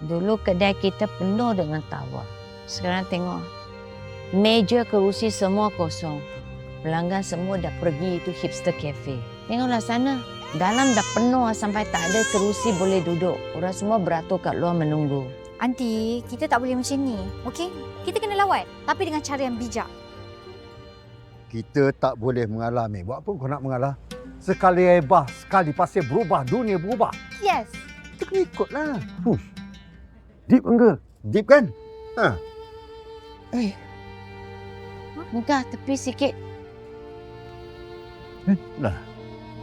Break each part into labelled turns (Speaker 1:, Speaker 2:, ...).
Speaker 1: Dulu kedai kita penuh dengan tawa. Sekarang tengok, meja kerusi semua kosong. Pelanggan semua dah pergi itu hipster cafe. Tengoklah sana. Dalam dah penuh sampai tak ada kerusi boleh duduk. Orang semua beratur kat luar menunggu.
Speaker 2: Aunty, kita tak boleh macam ni. Okey? Kita kena lawan. Tapi dengan cara yang bijak.
Speaker 3: Kita tak boleh mengalah, Mek. Buat apa kau nak mengalah? Sekali hebah, sekali pasir berubah, dunia berubah.
Speaker 2: Yes.
Speaker 3: Kita kena ikutlah. Hush. Deep enggak? Deep kan? Ha.
Speaker 1: Megah tepi sikit.
Speaker 3: Lah.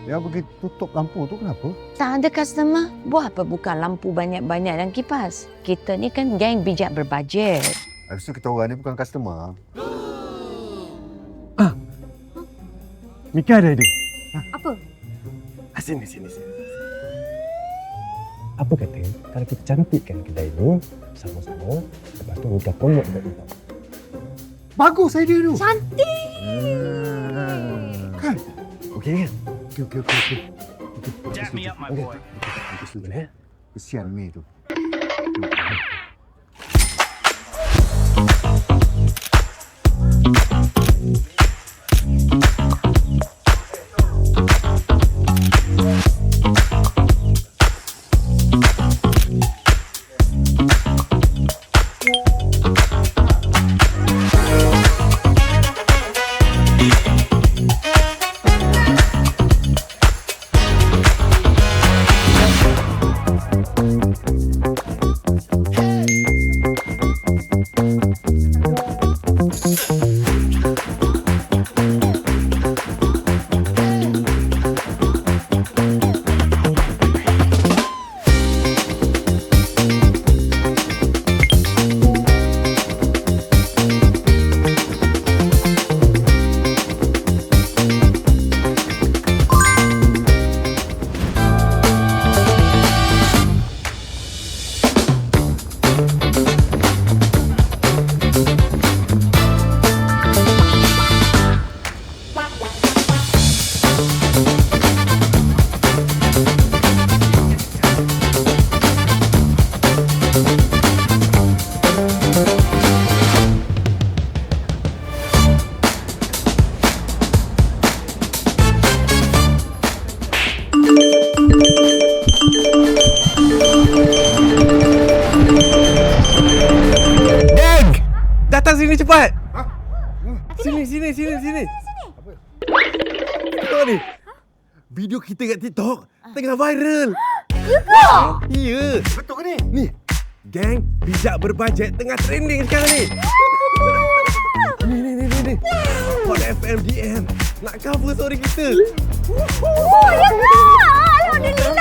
Speaker 3: Yang pergi tutup lampu tu kenapa?
Speaker 1: Tak ada customer. Buat apa buka lampu banyak-banyak dan kipas? Kita ni kan geng bijak berbajet.
Speaker 3: Habis tu kita orang ni bukan customer.
Speaker 4: Mika ada idea.
Speaker 2: Apa?
Speaker 4: Sini. Apa kata kalau kita cantikkan kedai ni sama-sama, lepas tu Mika promote dekat kita.
Speaker 3: Bagus idea tu.
Speaker 2: Cantik.
Speaker 3: Kan?
Speaker 4: Okey kan?
Speaker 3: Okey.
Speaker 5: Dap me up, my boy.
Speaker 4: Boleh?
Speaker 3: Kesian Mei tu.
Speaker 4: Datang sini cepat. Sini. Apa? Tengok ni. Video kita kat TikTok tengah viral. Ya.
Speaker 3: Betul ke ni?
Speaker 4: Ni. Geng bijak berbajet tengah trending sekarang ni. Ni. Hot FM DM nak cover story kita.
Speaker 2: Oh, ya ke? Alhamdulillah.